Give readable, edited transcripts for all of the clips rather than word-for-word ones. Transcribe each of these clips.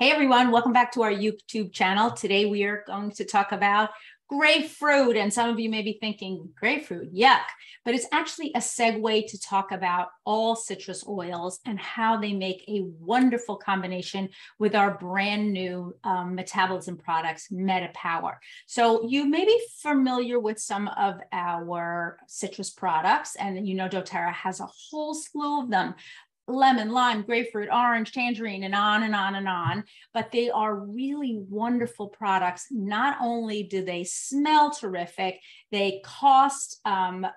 Hey everyone, welcome back to our YouTube channel. Today we are going to talk about grapefruit, and some of you may be thinking, grapefruit, yuck, but it's actually a segue to talk about all citrus oils and how they make a wonderful combination with our brand new metabolism products, MetaPWR. So you may be familiar with some of our citrus products, and you know doTERRA has a whole slew of them. Lemon, lime, grapefruit, orange, tangerine, and on and on and on. But they are really wonderful products. Not only do they smell terrific, they cost as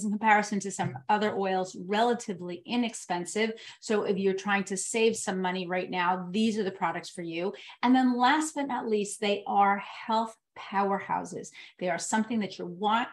in comparison to some other oils, relatively inexpensive. So if you're trying to save some money right now, these are the products for you. And then last but not least, they are health powerhouses. They are something that you're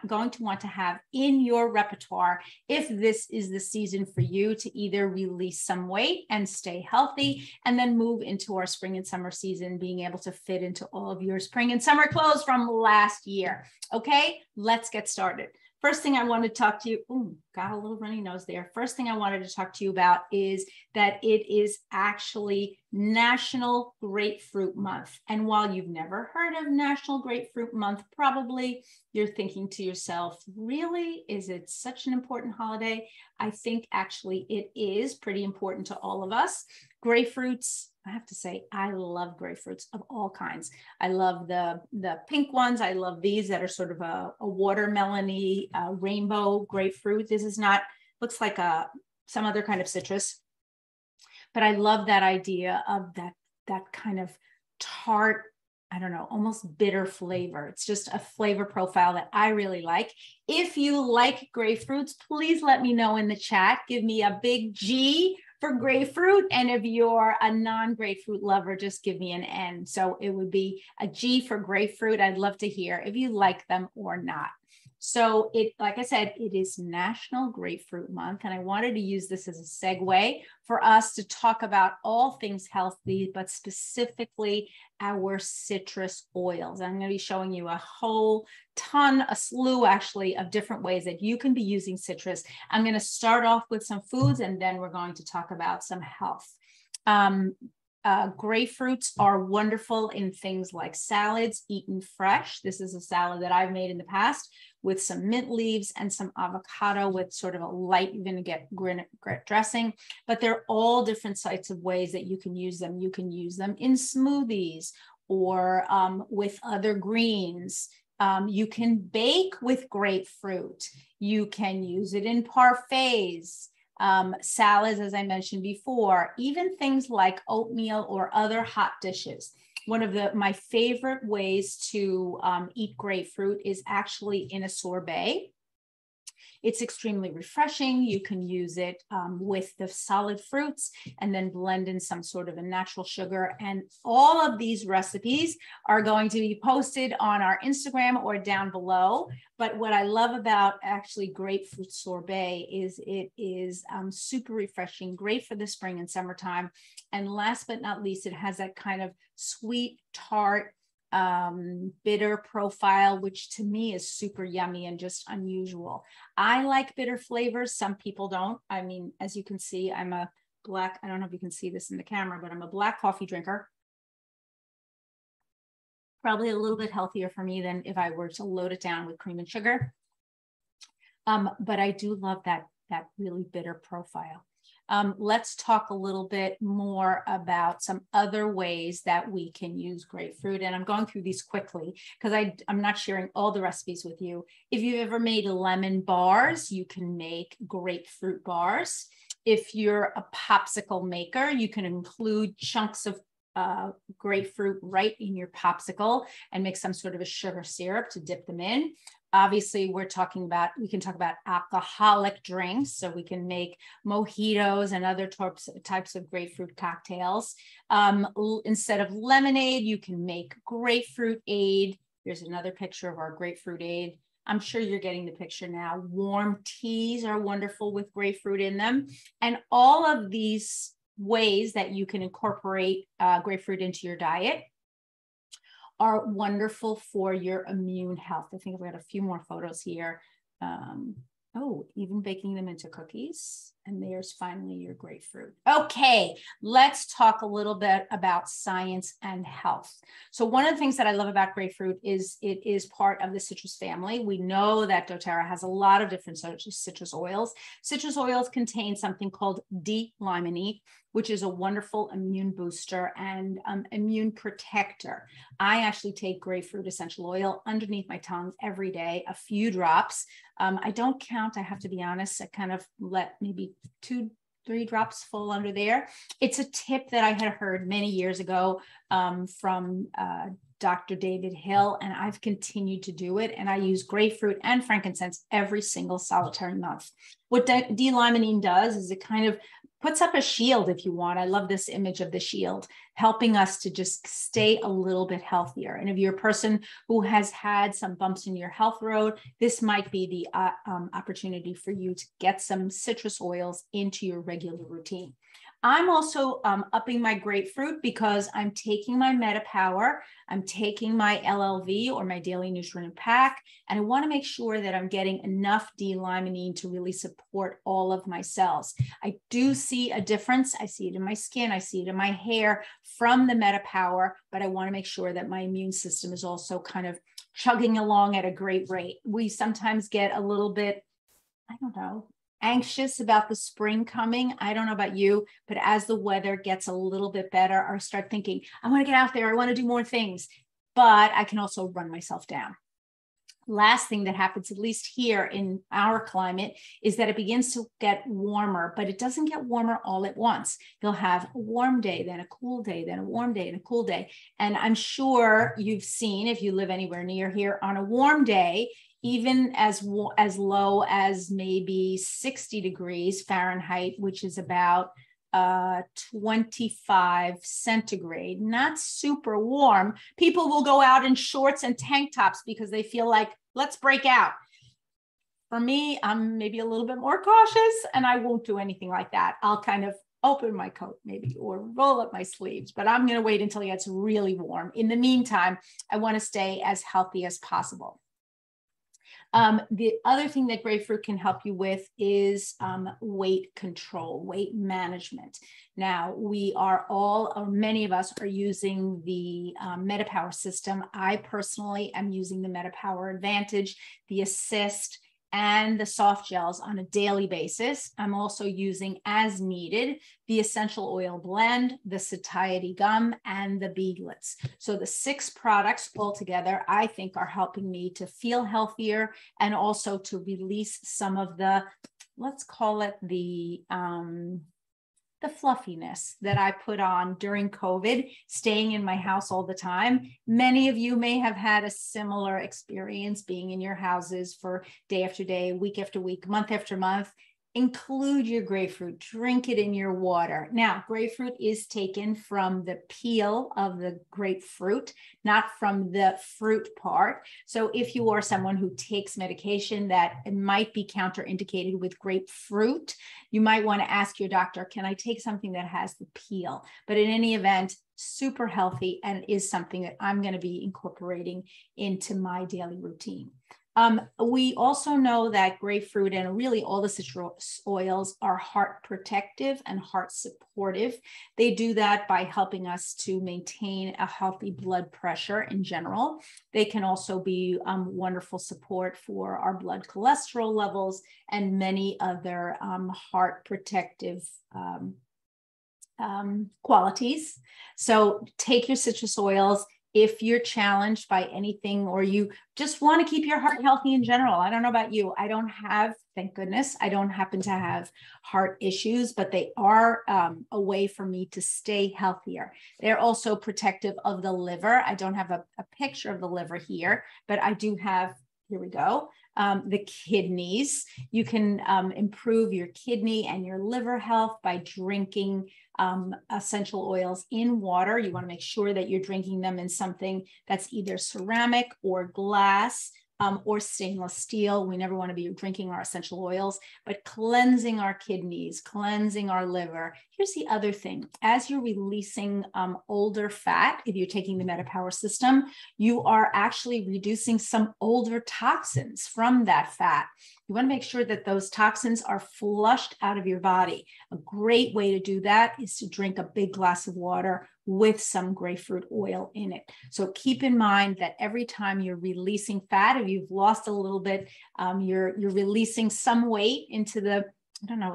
going to want to have in your repertoire if this is the season for you to either release some weight and stay healthy, and then move into our spring and summer season, being able to fit into all of your spring and summer clothes from last year. Okay, let's get started. First thing I want to talk to you, got a little runny nose there. First thing I wanted to talk to you about is that it is actually National Grapefruit Month. And while you've never heard of National Grapefruit Month, probably you're thinking to yourself, really, is it such an important holiday? I think actually it is pretty important to all of us. Grapefruits, I have to say, I love grapefruits of all kinds. I love the pink ones. I love these that are sort of a watermelon-y rainbow grapefruit. This is not, looks like some other kind of citrus. But I love that idea of that kind of tart, I don't know, almost bitter flavor. It's just a flavor profile that I really like. If you like grapefruits, please let me know in the chat. Give me a big G for grapefruit. And if you're a non-grapefruit lover, just give me an N. So it would be a G for grapefruit. I'd love to hear if you like them or not. So like I said, it is National Grapefruit Month, and I wanted to use this as a segue for us to talk about all things healthy, but specifically our citrus oils. I'm going to be showing you a whole ton, a slew actually, of different ways that you can be using citrus. I'm going to start off with some foods, and then we're going to talk about some health. Grapefruits are wonderful in things like salads eaten fresh. This is a salad that I've made in the past with some mint leaves and some avocado with sort of a light vinaigrette dressing. But they're all different types of ways that you can use them. You can use them in smoothies or with other greens. You can bake with grapefruit. You can use it in parfaits. Salads, as I mentioned before, even things like oatmeal or other hot dishes. One of my favorite ways to eat grapefruit is actually in a sorbet. It's extremely refreshing. You can use it with the solid fruits and then blend in some sort of a natural sugar. And all of these recipes are going to be posted on our Instagram or down below. But what I love about actually grapefruit sorbet is it is super refreshing, great for the spring and summertime. And last but not least, it has that kind of sweet, tart, bitter profile, which to me is super yummy and just unusual. I like bitter flavors. Some people don't. I mean, as you can see, I'm a black, I don't know if you can see this in the camera, but I'm a black coffee drinker. Probably a little bit healthier for me than if I were to load it down with cream and sugar. But I do love that really bitter profile. Let's talk a little bit more about some other ways that we can use grapefruit. And I'm going through these quickly because I'm not sharing all the recipes with you. If you've ever made lemon bars, you can make grapefruit bars. If you're a popsicle maker, you can include chunks of grapefruit right in your popsicle and make some sort of a sugar syrup to dip them in. Obviously, we can talk about alcoholic drinks. So we can make mojitos and other types of grapefruit cocktails. Instead of lemonade, you can make grapefruit aid. Here's another picture of our grapefruit aid. I'm sure you're getting the picture now. Warm teas are wonderful with grapefruit in them. And all of these ways that you can incorporate grapefruit into your diet are wonderful for your immune health. I think I've got a few more photos here. Oh, even baking them into cookies. And there's finally your grapefruit. Okay, let's talk a little bit about science and health. So one of the things that I love about grapefruit is it is part of the citrus family. We know that doTERRA has a lot of different citrus oils. Citrus oils contain something called D-limonene, which is a wonderful immune booster and immune protector. I actually take grapefruit essential oil underneath my tongue every day, a few drops. I don't count, I have to be honest. I kind of let maybe 2-3 drops fall under there. It's a tip that I had heard many years ago from Dr. David Hill, and I've continued to do it. And I use grapefruit and frankincense every single solitary month. What D-limonene does is it kind of puts up a shield, if you want. I love this image of the shield, helping us to just stay a little bit healthier. And if you're a person who has had some bumps in your health road, this might be the opportunity for you to get some citrus oils into your regular routine. I'm also upping my grapefruit because I'm taking my MetaPWR, I'm taking my LLV or my daily nutrient pack, and I want to make sure that I'm getting enough D-limonene to really support all of my cells. I do see a difference. I see it in my skin, I see it in my hair from the MetaPWR, but I want to make sure that my immune system is also kind of chugging along at a great rate. We sometimes get a little bit, I don't know, anxious about the spring coming. I don't know about you, but as the weather gets a little bit better, I start thinking, I want to get out there. I want to do more things, but I can also run myself down. Last thing that happens, at least here in our climate, is that it begins to get warmer, but it doesn't get warmer all at once. You'll have a warm day, then a cool day, then a warm day, and a cool day. And I'm sure you've seen, if you live anywhere near here, on a warm day, even as low as maybe 60 degrees Fahrenheit, which is about 25 centigrade, not super warm, people will go out in shorts and tank tops because they feel like, let's break out. For me, I'm maybe a little bit more cautious and I won't do anything like that. I'll kind of open my coat maybe or roll up my sleeves, but I'm going to wait until it gets really warm. In the meantime, I want to stay as healthy as possible. The other thing that grapefruit can help you with is weight control, weight management. Now, we are all, or many of us are using the MetaPWR system. I personally am using the MetaPWR Advantage, the Assist, and the soft gels on a daily basis. I'm also using, as needed, the essential oil blend, the satiety gum, and the beadlets. So the 6 products altogether, I think, are helping me to feel healthier and also to release some of the, let's call it the fluffiness that I put on during COVID, staying in my house all the time. Many of you may have had a similar experience being in your houses for day after day, week after week, month after month. Include your grapefruit, drink it in your water. Now, grapefruit is taken from the peel of the grapefruit, not from the fruit part. So if you are someone who takes medication that it might be counterindicated with grapefruit, you might want to ask your doctor, can I take something that has the peel? But in any event, super healthy and is something that I'm going to be incorporating into my daily routine. We also know that grapefruit and really all the citrus oils are heart protective and heart supportive. They do that by helping us to maintain a healthy blood pressure in general. They can also be wonderful support for our blood cholesterol levels and many other heart protective qualities. So take your citrus oils. If you're challenged by anything or you just want to keep your heart healthy in general, I don't know about you. I don't have, thank goodness, I don't happen to have heart issues, but they are a way for me to stay healthier. They're also protective of the liver. I don't have a picture of the liver here, but I do have, here we go, the kidneys. You can improve your kidney and your liver health by drinking essential oils in water. You want to make sure that you're drinking them in something that's either ceramic or glass or stainless steel. We never want to be drinking our essential oils, but cleansing our kidneys, cleansing our liver. Here's the other thing. As you're releasing older fat, if you're taking the MetaPWR system, you are actually reducing some older toxins from that fat. You want to make sure that those toxins are flushed out of your body. A great way to do that is to drink a big glass of water with some grapefruit oil in it. So keep in mind that every time you're releasing fat, if you've lost a little bit, you're releasing some weight into the,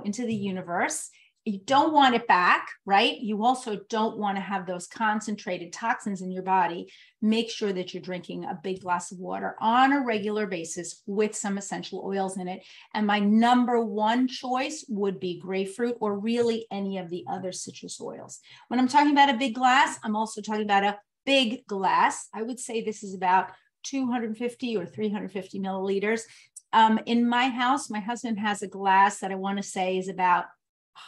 into the universe. You don't want it back, right? You also don't want to have those concentrated toxins in your body. Make sure that you're drinking a big glass of water on a regular basis with some essential oils in it. And my number one choice would be grapefruit or really any of the other citrus oils. When I'm talking about a big glass, I'm also talking about a big glass. I would say this is about 250 or 350 milliliters. In my house, my husband has a glass that I want to say is about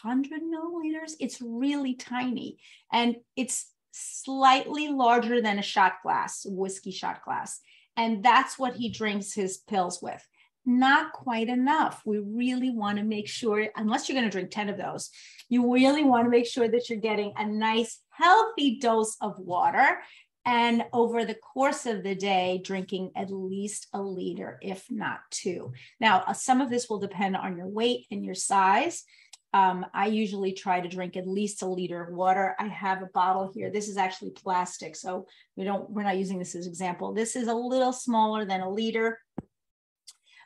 100 milliliters. It's really tiny, and it's slightly larger than a shot glass, a whiskey shot glass. And that's what he drinks his pills with. Not quite enough. We really want to make sure, unless you're going to drink 10 of those, you really want to make sure that you're getting a nice, healthy dose of water. And over the course of the day, drinking at least a liter, if not 2. Now, some of this will depend on your weight and your size. I usually try to drink at least a liter of water. I have a bottle here. This is actually plastic, so we're not using this as an example. This is a little smaller than a liter,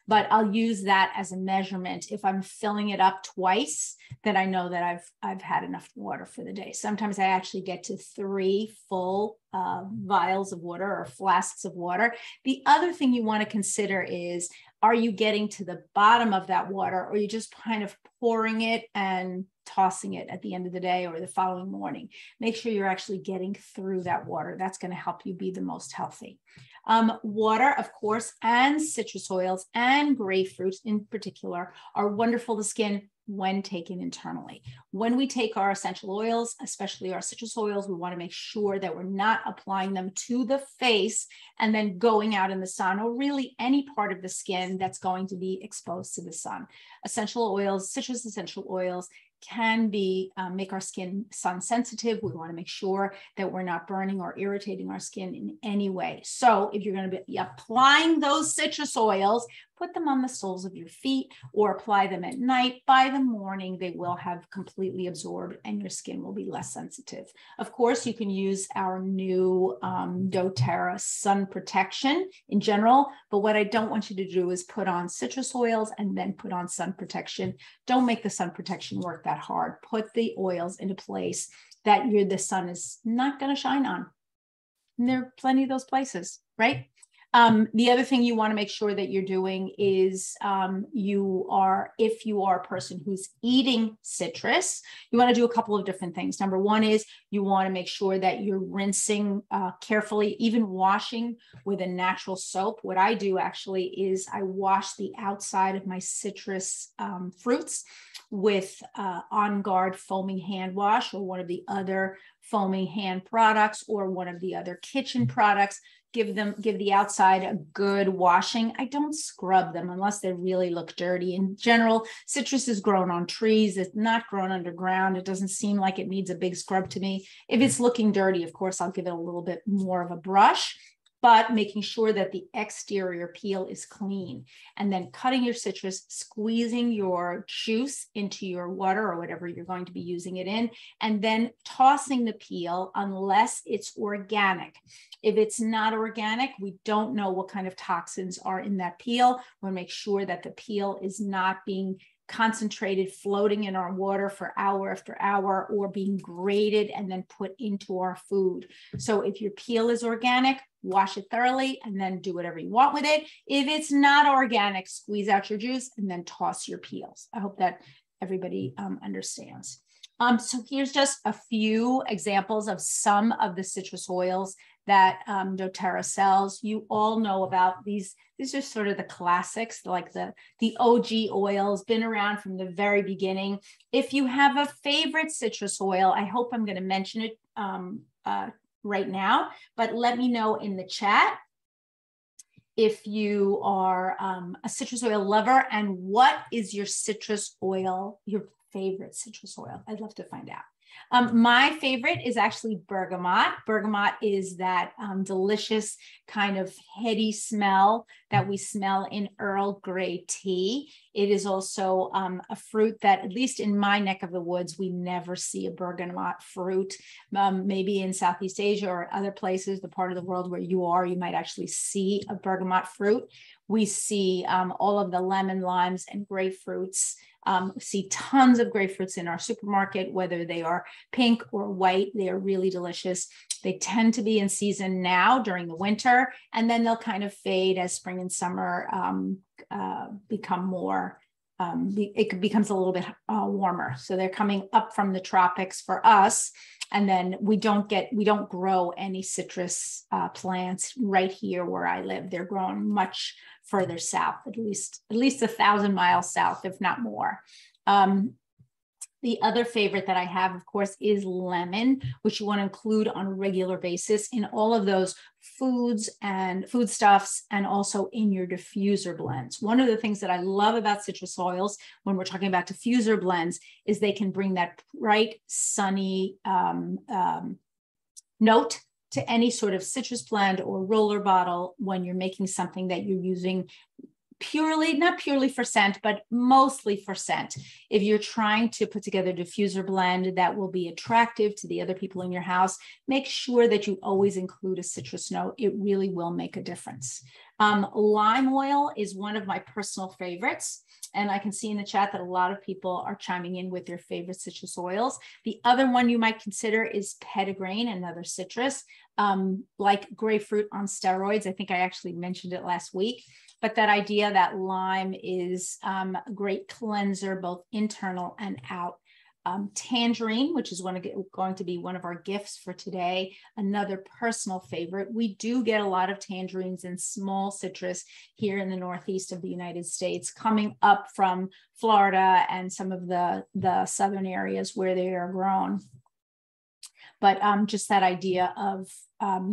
but I'll use that as a measurement. If I'm filling it up twice, then I know that I've had enough water for the day. Sometimes I actually get to 3 full vials of water or flasks of water. The other thing you want to consider is, are you getting to the bottom of that water, or are you just kind of pouring it and tossing it at the end of the day or the following morning? Make sure you're actually getting through that water. That's going to help you be the most healthy. Water, of course, and citrus oils and grapefruits in particular are wonderful to skin when taken internally. When we take our essential oils, especially our citrus oils, we want to make sure that we're not applying them to the face and then going out in the sun, or really any part of the skin that's going to be exposed to the sun. Essential oils, citrus essential oils, can make our skin sun sensitive. We want to make sure that we're not burning or irritating our skin in any way. So if you're going to be applying those citrus oils, put them on the soles of your feet or apply them at night. By the morning, they will have completely absorbed and your skin will be less sensitive. Of course, you can use our new dōTERRA sun protection in general, but what I don't want you to do is put on citrus oils and then put on sun protection. Don't make the sun protection work that hard. Put the oils into place that the sun is not going to shine on. And there are plenty of those places, right? The other thing you want to make sure that you're doing is if you are a person who's eating citrus, you want to do a couple of different things. Number one is you want to make sure that you're rinsing carefully, even washing with a natural soap. What I do actually is I wash the outside of my citrus fruits with On Guard foaming hand wash, or one of the other foaming hand products, or one of the other kitchen products. Give the outside a good washing. I don't scrub them unless they really look dirty. In general, citrus is grown on trees. It's not grown underground. It doesn't seem like it needs a big scrub to me. If it's looking dirty, of course, I'll give it a little bit more of a brush, but making sure that the exterior peel is clean. And then cutting your citrus, squeezing your juice into your water or whatever you're going to be using it in, and then tossing the peel unless it's organic. If it's not organic, we don't know what kind of toxins are in that peel. We want to make sure that the peel is not being concentrated, floating in our water for hour after hour, or being grated and then put into our food. So if your peel is organic, wash it thoroughly and then do whatever you want with it. If it's not organic, squeeze out your juice and then toss your peels. I hope that everybody understands. So here's just a few examples of some of the citrus oils that dōTERRA sells. You all know about these. These are sort of the classics, like the OG oils, been around from the very beginning. If you have a favorite citrus oil, I hope I'm going to mention it right now, but let me know in the chat if you are a citrus oil lover, and what is your citrus oil, your favorite citrus oil? I'd love to find out. My favorite is actually bergamot. Bergamot is that delicious kind of heady smell that we smell in Earl Grey tea. It is also a fruit that, at least in my neck of the woods, we never see a bergamot fruit. Maybe in Southeast Asia or other places, the part of the world where you are, you might actually see a bergamot fruit. We see all of the lemon, limes, and grapefruits. See tons of grapefruits in our supermarket, whether they are pink or white. They are really delicious. They tend to be in season now during the winter, and then they'll kind of fade as spring and summer become more, it becomes a little bit warmer. So they're coming up from the tropics for us. And then we don't grow any citrus plants right here where I live. They're grown much further south, at least 1,000 miles south, if not more. The other favorite that I have, of course, is lemon, which you want to include on a regular basis in all of those foods and foodstuffs, and also in your diffuser blends. One of the things that I love about citrus oils when we're talking about diffuser blends is they can bring that bright, sunny note to any sort of citrus blend or roller bottle when you're making something that you're using not purely for scent, but mostly for scent. If you're trying to put together a diffuser blend that will be attractive to the other people in your house, make sure that you always include a citrus note. It really will make a difference. Lime oil is one of my personal favorites. And I can see in the chat that a lot of people are chiming in with their favorite citrus oils. The other one you might consider is petitgrain, another citrus, like grapefruit on steroids. I think I actually mentioned it last week. But that idea that lime is a great cleanser, both internal and out. Tangerine, which is going to be one of our gifts for today, another personal favorite. We do get a lot of tangerines and small citrus here in the northeast of the United States, coming up from Florida and some of the southern areas where they are grown. But just that idea of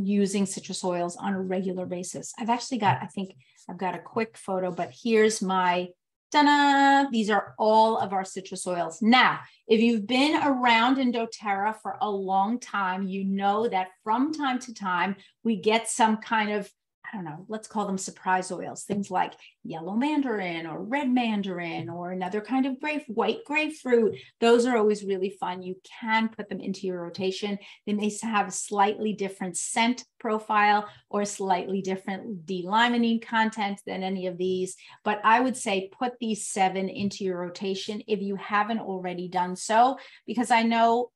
using citrus oils on a regular basis. I've actually got, I think I've got a quick photo, but here's my ta-da! These are all of our citrus oils. Now, if you've been around in doTERRA for a long time, you know that from time to time, we get some kind of, I don't know, let's call them surprise oils, things like yellow mandarin or red mandarin or another kind of white grapefruit. Those are always really fun. You can put them into your rotation. They may have a slightly different scent profile or slightly different D-limonene content than any of these. But I would say put these 7 into your rotation if you haven't already done so, because I know,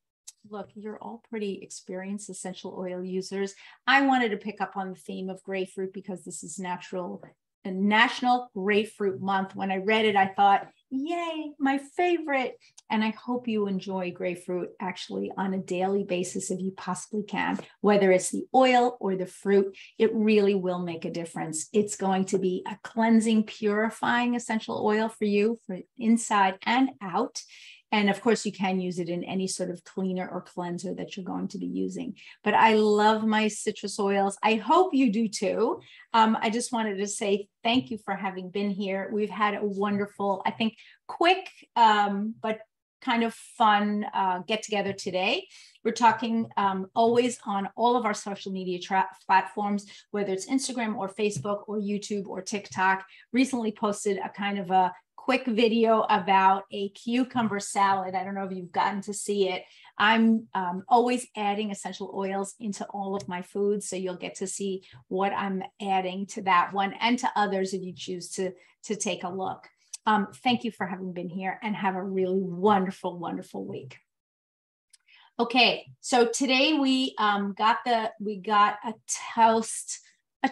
look, you're all pretty experienced essential oil users. I wanted to pick up on the theme of grapefruit because this is National Grapefruit Month. When I read it, I thought, yay, my favorite. And I hope you enjoy grapefruit actually on a daily basis if you possibly can, whether it's the oil or the fruit. It really will make a difference. It's going to be a cleansing, purifying essential oil for you for inside and out. And of course, you can use it in any sort of cleaner or cleanser that you're going to be using. But I love my citrus oils. I hope you do too. I just wanted to say thank you for having been here. We've had a wonderful, I think, quick, but kind of fun get together today. We're talking always on all of our social media platforms, whether it's Instagram or Facebook or YouTube or TikTok. Recently posted a kind of a quick video about a cucumber salad. I don't know if you've gotten to see it. I'm always adding essential oils into all of my foods, so you'll get to see what I'm adding to that one and to others if you choose to take a look. Thank you for having been here, and have a really wonderful, wonderful week. Okay, so today we got a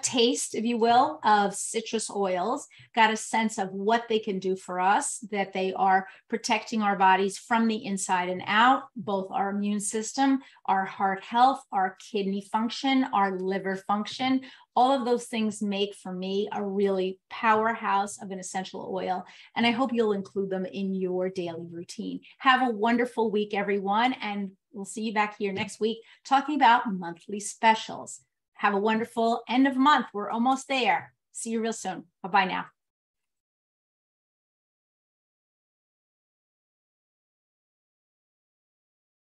taste, if you will, of citrus oils, got a sense of what they can do for us, that they are protecting our bodies from the inside and out, both our immune system, our heart health, our kidney function, our liver function. All of those things make, for me, a really powerhouse of an essential oil. And I hope you'll include them in your daily routine. Have a wonderful week, everyone. And we'll see you back here next week talking about monthly specials. Have a wonderful end of month. We're almost there. See you real soon. Bye-bye now.